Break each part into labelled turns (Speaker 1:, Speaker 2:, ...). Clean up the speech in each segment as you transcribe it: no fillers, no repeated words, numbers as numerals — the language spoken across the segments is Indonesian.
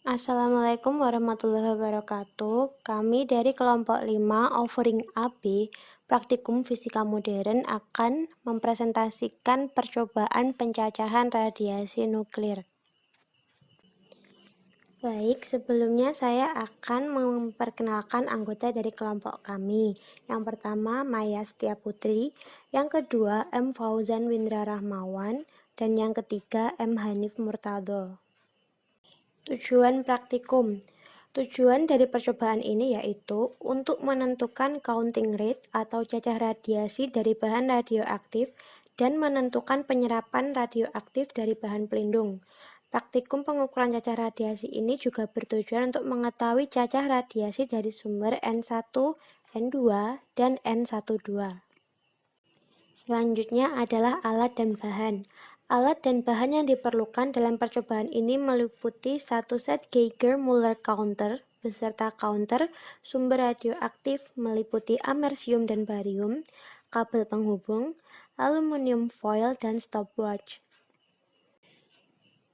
Speaker 1: Assalamualaikum warahmatullahi wabarakatuh. Kami dari kelompok 5 Offering AB, Praktikum Fisika Modern akan mempresentasikan percobaan pencacahan radiasi nuklir. Baik, sebelumnya saya akan memperkenalkan anggota dari kelompok kami. Yang pertama, Maya Setiaputri, yang kedua, M. Fauzan Windra Rahmawan, dan yang ketiga, M. Hanif Murtado. Tujuan praktikum. Tujuan dari percobaan ini yaitu untuk menentukan counting rate atau cacah radiasi dari bahan radioaktif dan menentukan penyerapan radioaktif dari bahan pelindung. Praktikum pengukuran cacah radiasi ini juga bertujuan untuk mengetahui cacah radiasi dari sumber N1, N2, dan N12. Selanjutnya adalah alat dan bahan. Alat dan bahan yang diperlukan dalam percobaan ini meliputi satu set Geiger-Müller counter beserta counter, sumber radioaktif meliputi amerisium dan barium, kabel penghubung, aluminium foil, dan stopwatch.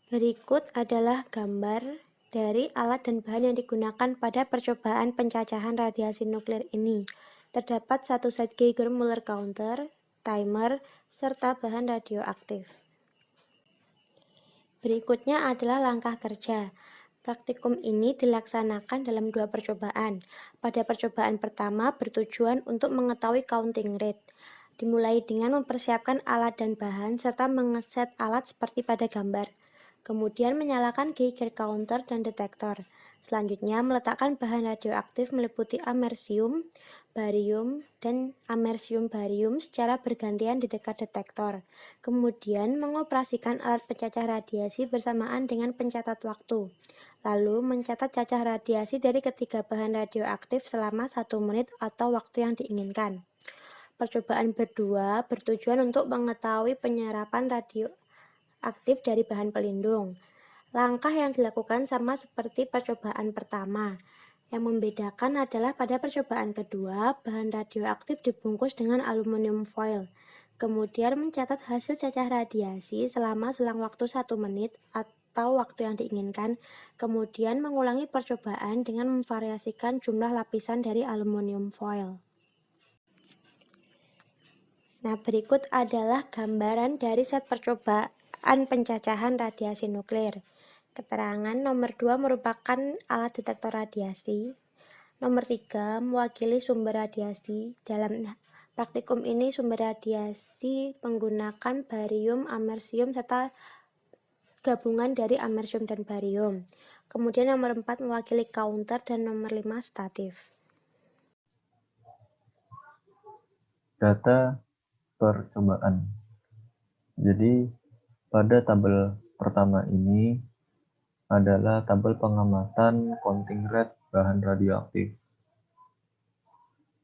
Speaker 1: Berikut adalah gambar dari alat dan bahan yang digunakan pada percobaan pencacahan radiasi nuklir ini. Terdapat satu set Geiger-Müller counter, timer, serta bahan radioaktif. Berikutnya adalah langkah kerja. Praktikum ini dilaksanakan dalam 2 percobaan. Pada percobaan pertama bertujuan untuk mengetahui counting rate. Dimulai dengan mempersiapkan alat dan bahan serta mengeset alat seperti pada gambar. Kemudian menyalakan Geiger counter dan detektor. Selanjutnya meletakkan bahan radioaktif meliputi amerisium, barium, dan amerisium-barium secara bergantian di dekat detektor. Kemudian mengoperasikan alat pencacah radiasi bersamaan dengan pencatat waktu. Lalu mencatat cacah radiasi dari ketiga bahan radioaktif selama 1 menit atau waktu yang diinginkan. Percobaan berdua bertujuan untuk mengetahui penyerapan radioaktif dari bahan pelindung. Langkah yang dilakukan sama seperti percobaan pertama. Yang membedakan adalah pada percobaan kedua, bahan radioaktif dibungkus dengan aluminium foil. Kemudian mencatat hasil cacah radiasi selama selang waktu 1 menit atau waktu yang diinginkan. Kemudian mengulangi percobaan dengan memvariasikan jumlah lapisan dari aluminium foil. Nah, berikut adalah gambaran dari set percobaan pencacahan radiasi nuklir. Keterangan nomor 2 merupakan alat detektor radiasi. Nomor 3 mewakili sumber radiasi. Dalam praktikum ini sumber radiasi menggunakan barium, amerisium, serta gabungan dari amerisium dan barium. Kemudian nomor 4 mewakili counter dan nomor 5 statif.
Speaker 2: Data percobaan. Jadi pada tabel pertama ini adalah tabel pengamatan counting rate bahan radioaktif.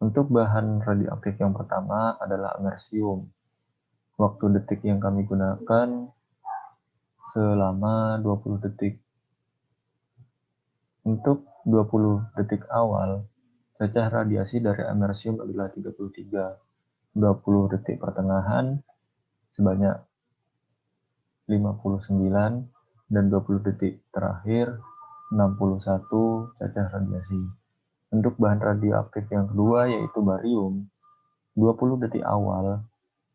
Speaker 2: Untuk bahan radioaktif yang pertama adalah amerisium. Waktu detik yang kami gunakan selama 20 detik. Untuk 20 detik awal, cacah radiasi dari amerisium adalah 33. 20 detik pertengahan sebanyak 59 dan 20 detik terakhir 61 cacah radiasi. Untuk bahan radioaktif yang kedua yaitu barium, 20 detik awal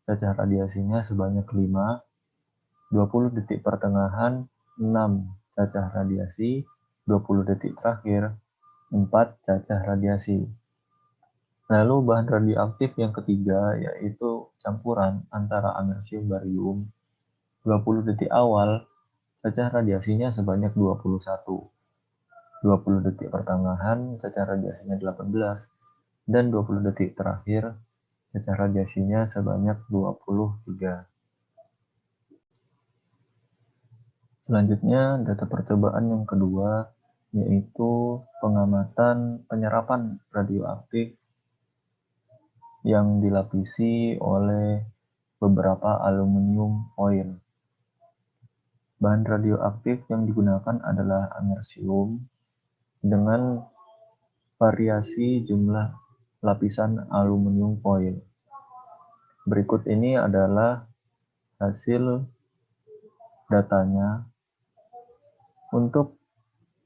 Speaker 2: cacah radiasinya sebanyak 5, 20 detik pertengahan 6 cacah radiasi, 20 detik terakhir 4 cacah radiasi. Lalu bahan radioaktif yang ketiga yaitu campuran antara amerisium barium, 20 detik awal cacah radiasinya sebanyak 21, 20 detik pertengahan cacah radiasinya 18, dan 20 detik terakhir cacah radiasinya sebanyak 23. Selanjutnya data percobaan yang kedua yaitu pengamatan penyerapan radioaktif yang dilapisi oleh beberapa aluminium foil. Bahan radioaktif yang digunakan adalah amerisium dengan variasi jumlah lapisan aluminium foil. Berikut ini adalah hasil datanya. Untuk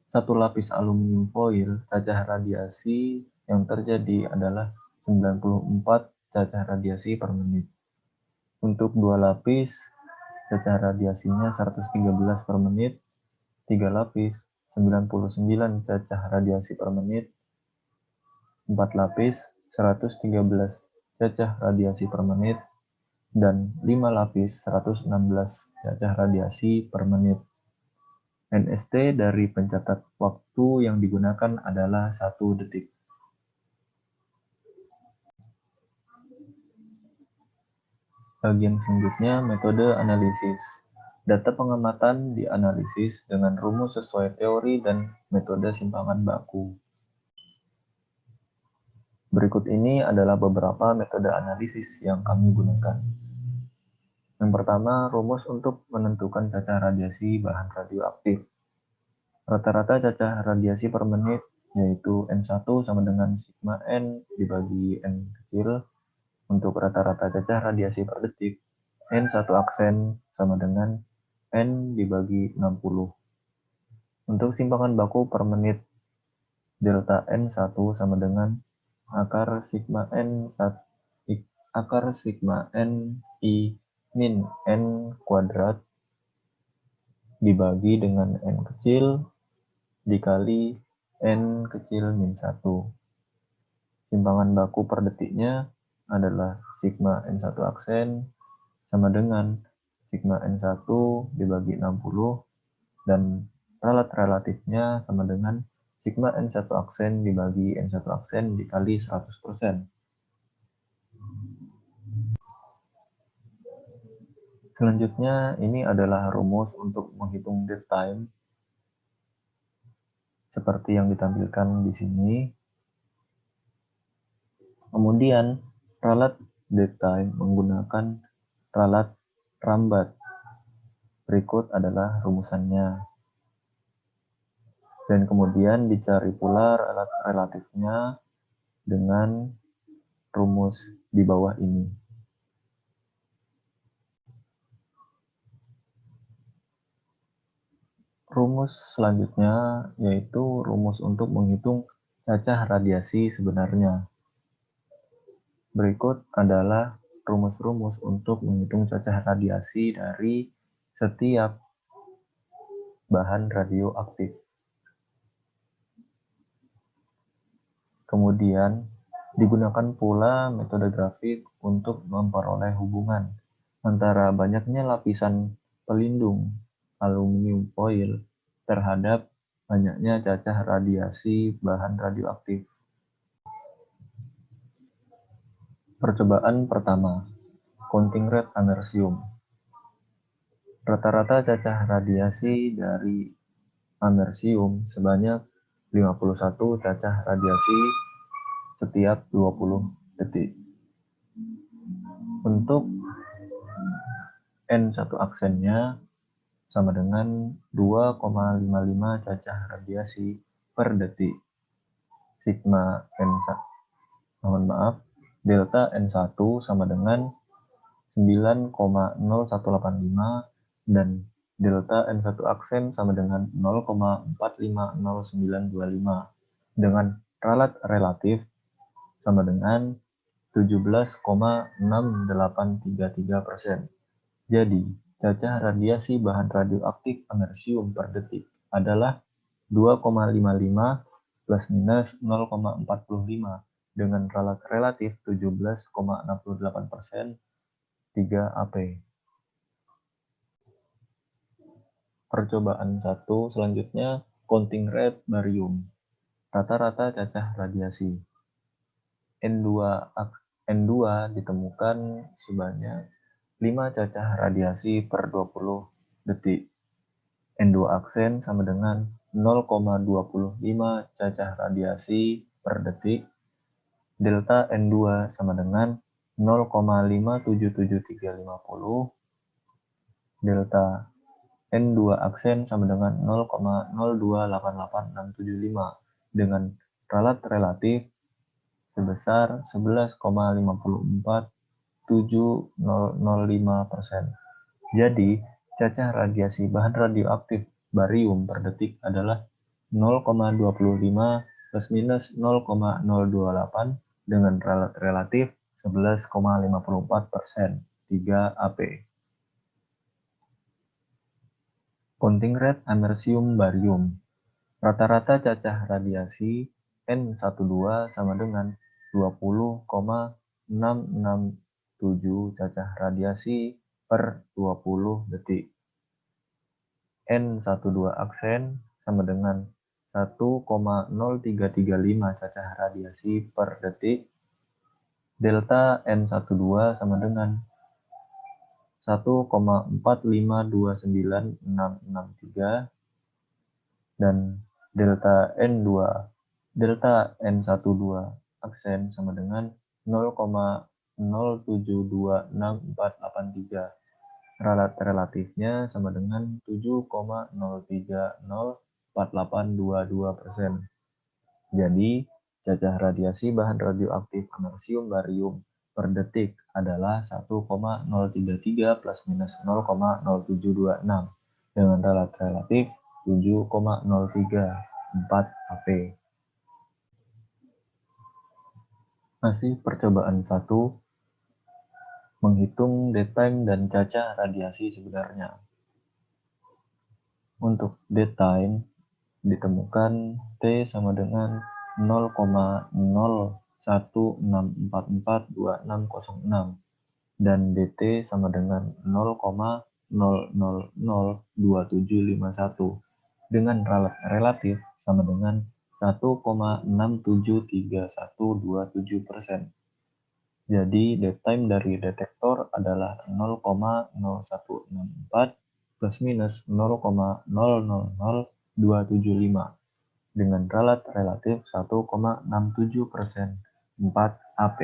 Speaker 2: Satu lapis aluminium foil, cacah radiasi yang terjadi adalah 94 cacah radiasi per menit. Untuk dua lapis, cacah radiasinya 113 per menit, 3 lapis, 99 cacah radiasi per menit, 4 lapis, 113 cacah radiasi per menit, dan 5 lapis, 116 cacah radiasi per menit. NST dari pencatat waktu yang digunakan adalah 1 detik. Bagian selanjutnya, metode analisis. Data pengamatan dianalisis dengan rumus sesuai teori dan metode simpangan baku. Berikut ini adalah beberapa metode analisis yang kami gunakan. Yang pertama, rumus untuk menentukan cacah radiasi bahan radioaktif. Rata-rata cacah radiasi per menit yaitu N1 sama dengan sigma N dibagi N kecil. Untuk rata-rata cacah radiasi per detik, N1 aksen sama dengan N dibagi 60. Untuk simpangan baku per menit, delta N1 sama dengan akar sigma N I min N kuadrat dibagi dengan N kecil dikali N kecil min 1. Simpangan baku per detiknya adalah sigma N1 aksen sama dengan sigma N1 dibagi 60 dan ralat relatifnya sama dengan sigma N1 aksen dibagi N1 aksen dikali 100%. Selanjutnya ini adalah rumus untuk menghitung dead time seperti yang ditampilkan di sini. Kemudian ralat dead time menggunakan ralat rambat. Berikut adalah rumusannya. Dan kemudian dicari pula ralat relatifnya dengan rumus di bawah ini. Rumus selanjutnya yaitu rumus untuk menghitung cacah radiasi sebenarnya. Berikut adalah rumus-rumus untuk menghitung cacah radiasi dari setiap bahan radioaktif. Kemudian digunakan pula metode grafik untuk memperoleh hubungan antara banyaknya lapisan pelindung aluminium foil terhadap banyaknya cacah radiasi bahan radioaktif. Percobaan pertama, counting rate americium. Rata-rata cacah radiasi dari americium sebanyak 51 cacah radiasi setiap 20 detik. Untuk N1 aksennya sama dengan 2,55 cacah radiasi per detik. Sigma delta N1 sama dengan 9,0185 dan delta N1 aksen sama dengan 0,450925 dengan ralat relatif sama dengan 17,6833%. Jadi, cacah radiasi bahan radioaktif americium per detik adalah 2,55 plus minus 0,45 dengan ralat relatif 17,68%, 3 AP. Percobaan 1 selanjutnya, counting rate barium. Rata-rata cacah radiasi. N2 ditemukan sebanyak 5 cacah radiasi per 20 detik. N2 aksen sama dengan 0,25 cacah radiasi per detik. Delta N2 sama dengan 0,577350. Delta N2 aksen sama dengan 0,0288675 dengan ralat relatif sebesar 11,54705%. Jadi, cacah radiasi bahan radioaktif barium per detik adalah 0,25 plus minus 0,028 dengan relatif 11,54%, 3 AP. Counting rate amerisium barium. Rata-rata cacah radiasi N12 sama dengan 20,667 cacah radiasi per 20 detik. N12 aksen sama dengan 1,0335 cacah radiasi per detik. Delta N12 sama dengan 1,4529663 dan delta N12 aksen sama dengan 0,0726483. Relatifnya sama dengan 7,0304822%. Jadi, cacah radiasi bahan radioaktif amerisium barium per detik adalah 1,033 plus minus 0,0726 dengan relatif 7,034 AP. Masih percobaan 1, menghitung daytime dan cacah radiasi sebenarnya. Untuk daytime ditemukan T sama dengan 0,01644266 dan DT sama dengan 0,0002751 dengan relatif sama dengan 1,673127%. Jadi daytime dari detektor adalah 0,0164 plus minus 0,000275 dengan relatif 1,67%, 4 AP.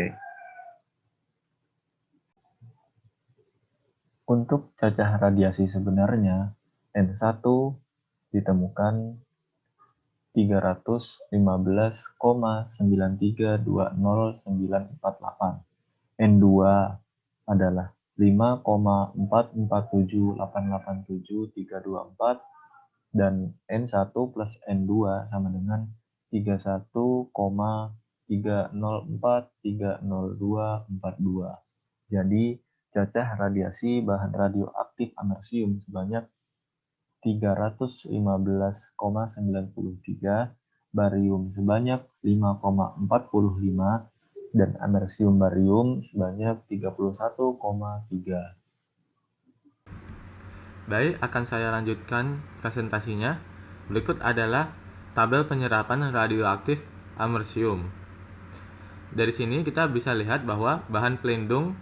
Speaker 2: Untuk cacah radiasi sebenarnya, N1 ditemukan 315,93200948. N2 adalah 5,447887324 dan N1 plus N2 sama dengan 31,304,302,42. Jadi, cacah radiasi bahan radioaktif amerisium sebanyak 315,93, barium sebanyak 5,45, dan amerisium barium sebanyak 31,3.
Speaker 3: Baik, akan saya lanjutkan presentasinya. Berikut adalah tabel penyerapan radioaktif amerisium. Dari sini kita bisa lihat bahwa bahan pelindung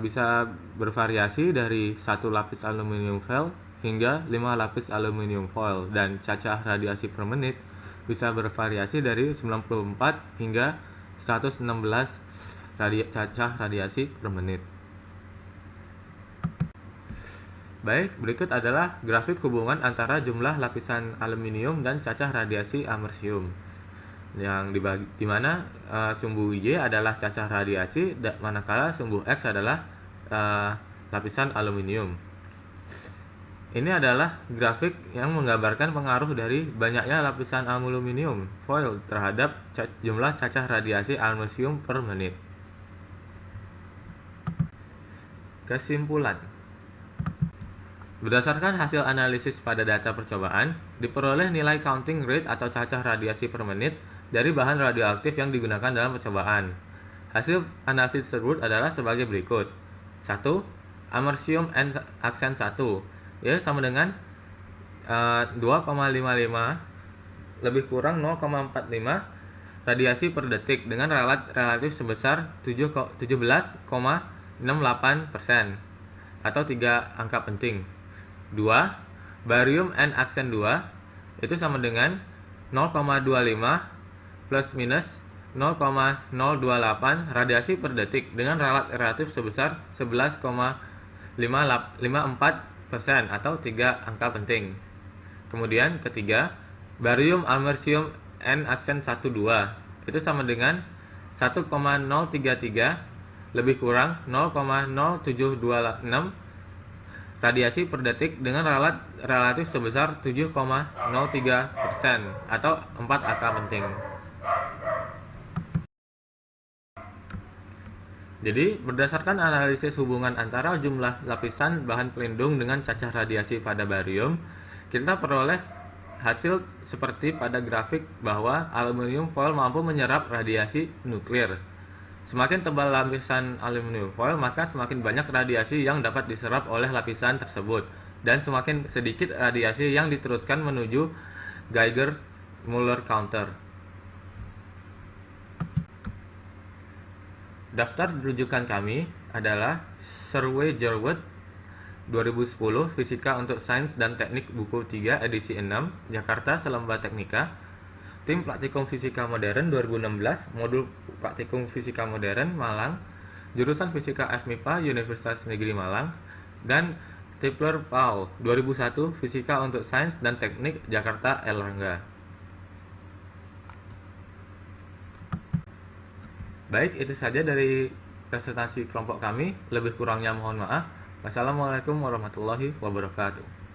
Speaker 3: bisa bervariasi dari 1 lapis aluminium foil hingga 5 lapis aluminium foil, dan cacah radiasi per menit bisa bervariasi dari 94 hingga 116 cacah radiasi per menit. Baik, berikut adalah grafik hubungan antara jumlah lapisan aluminium dan cacah radiasi amerisium, yang di mana sumbu Y adalah cacah radiasi, manakala sumbu X adalah lapisan aluminium. Ini adalah grafik yang menggambarkan pengaruh dari banyaknya lapisan aluminium foil terhadap jumlah cacah radiasi amerisium per menit. Kesimpulan: berdasarkan hasil analisis pada data percobaan, diperoleh nilai counting rate atau cacah radiasi per menit dari bahan radioaktif yang digunakan dalam percobaan. Hasil analisis tersebut adalah sebagai berikut. 1. Amerisium N aksen 1 sama dengan 2,55 lebih kurang 0,45 radiasi per detik dengan relatif sebesar 17,68% atau 3 angka penting. 2. Barium N aksen 2 itu sama dengan 0,25 plus minus 0,028 radiasi per detik dengan relatif sebesar 11,54% atau 3 angka penting. Kemudian ketiga, barium amerisium N aksen 12 itu sama dengan 1,033 lebih kurang 0,0726 radiasi per detik dengan relatif sebesar 7,03% atau 4 angka penting. Jadi, berdasarkan analisis hubungan antara jumlah lapisan bahan pelindung dengan cacah radiasi pada barium, kita peroleh hasil seperti pada grafik bahwa aluminium foil mampu menyerap radiasi nuklir. Semakin tebal lapisan aluminium foil, maka semakin banyak radiasi yang dapat diserap oleh lapisan tersebut, dan semakin sedikit radiasi yang diteruskan menuju Geiger-Müller counter. Daftar rujukan kami adalah Survey Jerwood 2010 Fisika untuk Sains dan Teknik buku 3 edisi 6 Jakarta Salemba Teknika, Tim Praktikum Fisika Modern 2016 Modul Praktikum Fisika Modern Malang, Jurusan Fisika FMIPA Universitas Negeri Malang, dan Tipler Paul 2001 Fisika untuk Sains dan Teknik Jakarta Erlangga. Baik, itu saja dari presentasi kelompok kami. Lebih kurangnya mohon maaf. Wassalamualaikum warahmatullahi wabarakatuh.